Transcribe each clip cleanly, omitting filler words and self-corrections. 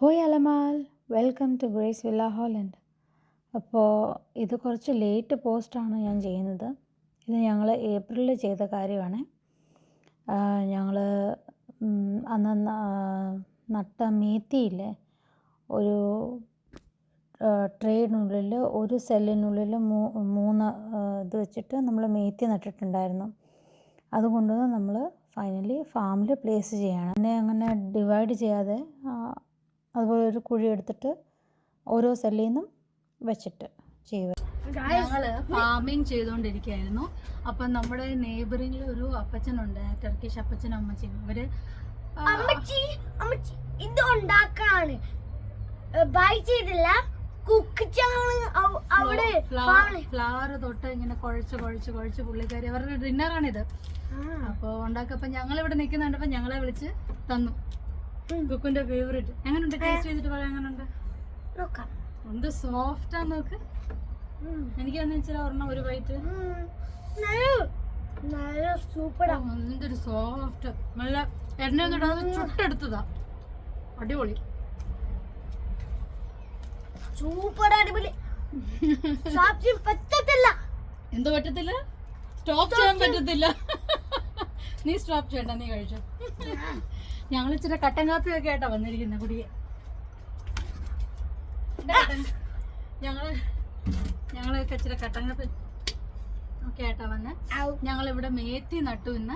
ഹോയ് അലമാൽ, welcome to Grace Villa Holland. അപ്പോൾ ഇത് കുറച്ച് ലേറ്റ് പോസ്റ്റാണ് ഞാൻ ചെയ്യുന്നത്. ഇത് ഞങ്ങൾ ഏപ്രിലിൽ ചെയ്ത കാര്യമാണ്. ഞങ്ങൾ അന്ന് നട്ട മേത്തിയില്ലേ, ഒരു ട്രേയിനുള്ളിൽ ഒരു സെല്ലിനുള്ളിൽ മൂന്ന് ഇത് വെച്ചിട്ട് നമ്മൾ മേത്തി നട്ടിട്ടുണ്ടായിരുന്നു. അതുകൊണ്ട് നമ്മൾ ഫൈനലി ഫാമിൽ പ്ലേസ് ചെയ്യണം. അങ്ങനെ ഡിവൈഡ് ചെയ്യാതെ അതുപോലെ ഒരു കുഴി എടുത്തിട്ട് ഓരോ സെല്ലിൽ നിന്നും വെച്ചിട്ട് ചെയ്യുക. ഞങ്ങൾ ഫാമിങ് ചെയ്തുകൊണ്ടിരിക്കുകയായിരുന്നു. അപ്പം നമ്മുടെ നെയ്ബറിൽ ഒരു അപ്പച്ചനുണ്ട്, ടർക്കിഷ് അപ്പച്ചനും അമ്മച്ചിയും. അവര് ഇത് ഉണ്ടാക്കാണ് ബൈ ചെയ്തില്ല, ഫ്ലവർ തൊട്ട് ഇങ്ങനെ കുഴച്ച് പുള്ളിക്കാരി അവരുടെ ഡിന്നറാണിത്. അപ്പോൾ ഉണ്ടാക്കപ്പോ ഞങ്ങൾ ഇവിടെ നിൽക്കുന്നുണ്ടപ്പോ ഞങ്ങളെ വിളിച്ച് തന്നു. കുക്കിന്റെ ഫേവറേറ്റ്. എങ്ങനെയുണ്ട്? ടേസ്റ്റ് ചെയ്തിട്ട് പറയാം. എങ്ങനെയുണ്ട്? എന്ത് സോഫ്റ്റാ നോക്ക്. എനിക്ക് വെച്ചാൽ ഒരെണ്ണം ഒരു ബൈറ്റ് സൂപ്പർ. എന്തൊരു സോഫ്റ്റ്, നല്ല എണ്ണ ചുട്ടെടുത്തതാ. അടിപൊളി, സൂപ്പർ അടിപൊളി. പറ്റത്തില്ല. എന്തോ പറ്റത്തില്ല? സ്റ്റോപ്പ് ചെയ്യാൻ പറ്റത്തില്ല. നീ സ്റ്റോപ്പ് ചെയ്യണ്ട, നീ കഴിച്ചു. ഞങ്ങൾ ഇച്ചിരി കട്ടൻ കാപ്പിയൊക്കെ ആയിട്ടാ വന്നിരിക്കുന്നത് കുടിയെ. ഞങ്ങളൊക്കെ ഇച്ചിരി കട്ടൻ കാപ്പി ഒക്കെ ആയിട്ടാ വന്നെ. ഞങ്ങളിവിടെ മേത്തി നട്ടു. ഇന്ന്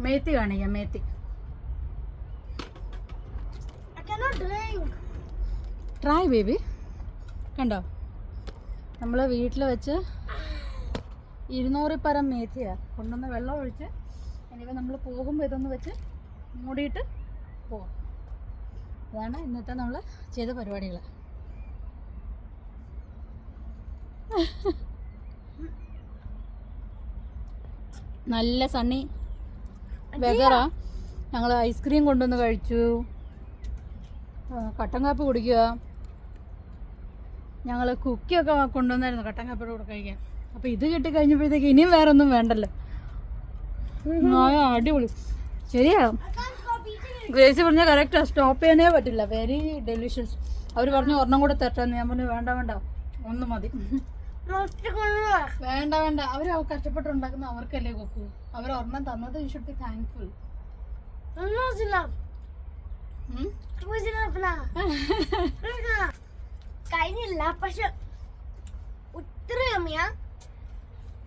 മേത്തി കാണിക്കാം. Methi try baby. കണ്ടോ, നമ്മൾ വീട്ടിൽ വെച്ച് 200 പരം മേത്തിയാണ് കൊണ്ടുവന്ന് വെള്ളം ഒഴിച്ച് ഇനിയിപ്പോൾ നമ്മൾ പോകുമ്പോൾ ഇതൊന്ന് വെച്ച് മൂടിയിട്ട് പോകാം. അതാണ് ഇന്നത്തെ നമ്മൾ ചെയ്ത പരിപാടികൾ. നല്ല സണ്ണി വെതറാ. ഞങ്ങൾ ഐസ്ക്രീം കൊണ്ടുവന്ന് കഴിച്ചു, കട്ടൻ കാപ്പി കുടിക്കുക. ഞങ്ങൾ കുക്കിയൊക്കെ കൊണ്ടുവന്നായിരുന്നു കട്ടൻ കാപ്പിയുടെ കൂടെ കഴിക്കാൻ. അപ്പോൾ ഇത് കിട്ടിക്കഴിഞ്ഞപ്പോഴത്തേക്ക് ഇനിയും വേറെ ഒന്നും വേണ്ടല്ലോ. അടിപൊളി. ശരിയാ, ഗ്രേസി പറഞ്ഞാൽ കറക്റ്റാ. സ്റ്റോപ്പ് ചെയ്യാനേ പറ്റില്ല. Very delicious. അവർ പറഞ്ഞു ഒരെണ്ണം കൂടെ തട്ടാന്ന്. ഞാൻ പറഞ്ഞു വേണ്ട, ഒന്ന് മതി. വേണ്ട, അവർ കഷ്ടപ്പെട്ടുണ്ടാക്കുന്ന അവർക്കല്ലേ കൊക്കു. അവർ ഒരെണ്ണം തന്നത് യു ഷുഡ് ബി താങ്ക്ഫുൾ. കഴിഞ്ഞില്ല, പക്ഷെ ഉത്തരമിയാ.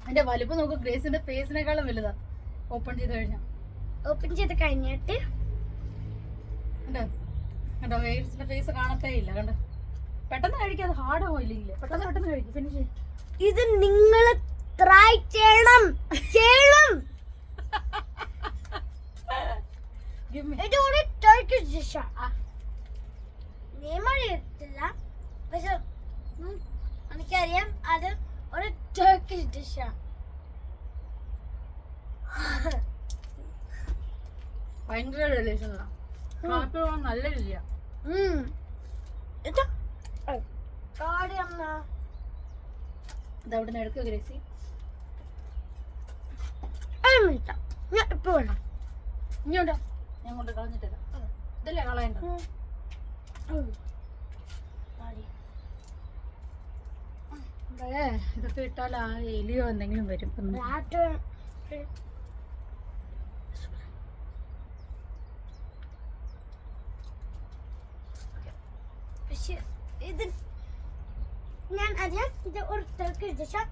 അതിന്റെ വലുപ്പം നോക്ക്. ഗ്രേസിന്റെ ഫേസിനേക്കാളും വലുതാ ഓപ്പൺ ചെയ്ത് കഴിഞ്ഞാൽ. ഓപ്പൺ ചെയ്ത് കഴിഞ്ഞിട്ട് കണ്ടോ, ഗ്രേസിന്റെ ഫേസ് കാണത്തേ ഇല്ല. കണ്ടോ, പെട്ടെന്ന് കഴിക്കാതെ ഹാർഡ് ആവില്ലേ. പെട്ടെന്ന് കഴിക്കും. ഫിനിഷ്. ഇത് നിങ്ങൾ ട്രൈ ചെയ്യണം. ഇത് ഒരു ടർക്കിഷ് ഡിഷാണ്. നിയമറിയത്തില്ല, പക്ഷെ എനിക്കറിയാം അത് ഒരു ടർക്കിഷ് ഡിഷാണ്. ഭയങ്കര ഡെലിഷ്യസാ. നല്ല രുചിയാ. ഇതവിടെ നിന്ന് എടുക്കുക ഗ്രേസി. ഞാൻ ഇപ്പൊ വേണം. ഇനിയുണ്ടോ? ഞാൻ കൊണ്ട് കളഞ്ഞിട്ടില്ല. ഇതല്ലേ കളയണ്ട. ഇതൊക്കെ ഇട്ടാൽ ആ എലിയോ എന്തെങ്കിലും വരും. ഇത് ഞാൻ അറിയാം, ഇത് ഒരു ടർക്കിഷ് ഡിഷാണ്.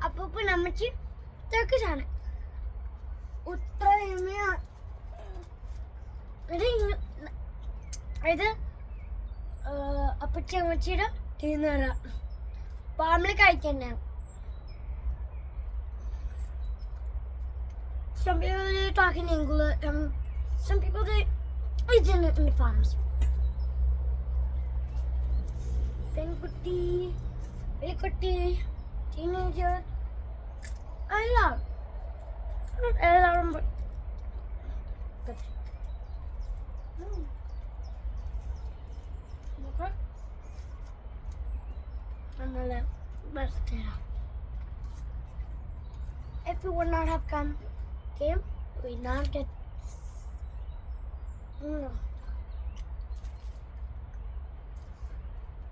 അപ്പൂപ്പൻ അമ്മച്ചി ടർക്കിഷാണ്. ഉത്തരമേയ ഇത് അപ്പച്ചി അമ്മച്ചിയുടെ ഡിന്നറാ. Family കഴിക്കന്നെ. Some people talk in English. Some people they eat in the farms. Penkutti, Velikutti, teenager. I love. Not alarm, but. Okay. And the left. If you would not have came, we not get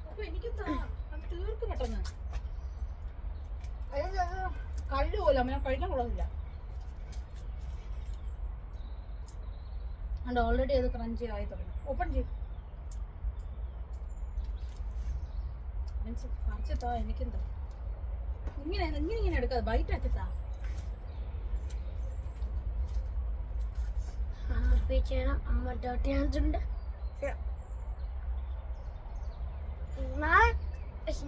അപ്പൊ എനിക്ക് തീർക്ക് പെട്ടെന്ന് കല്ല് പോലെ അമ്മ കഴിക്കാൻ കൊള്ളുന്നില്ല. അതുകൊണ്ട് already അത് crunchy ആയി തുടങ്ങി. ഓപ്പൺ ചെയ്യും പറിച്ചെത്താ. എനിക്കെന്താ ഇങ്ങനെ എടുക്കാതെ ബൈറ്റ് ആക്കിത്താ. അമ്മ ഡോട്ടി ഹാൻഡ്സ് ഉണ്ട്.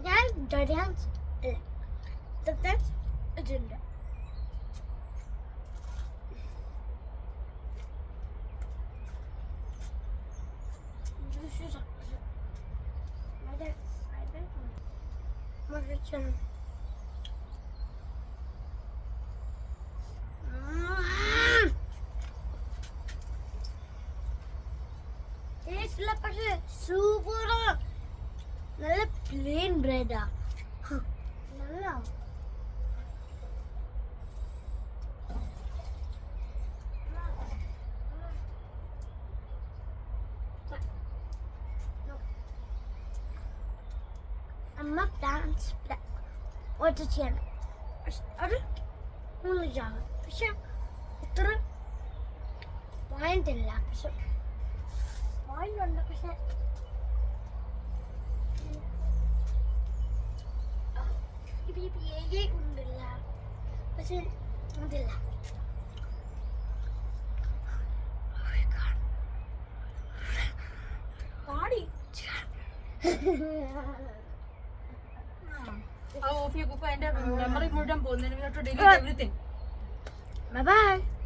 ഞാൻ ഡോട്ടി ഹാൻഡ്സ് ഉണ്ട്. പക്ഷേ സൂപ്പറാ. നല്ല പ്ലെയിൻ ബ്രെഡാ. നല്ല അമ്മ ഡാൻസ് ഒറ്റ ചെയ്യണം. അത് 3 ജാഗം. പക്ഷെ ഇത്ര പോയിന്റ് ഇല്ല. പക്ഷെ പോയിന്റ് ഉണ്ട്. പക്ഷെ ഉണ്ടില്ല. പക്ഷെ അതില്ല. പാടി ഓഫ് ചെയ്യ കുക്ക്. അതിന്റെ മെമ്മറി മുഴുവൻ പോകുന്നതിന് ഡിലീറ്റ് എവറിത്തിങ്. Bye bye.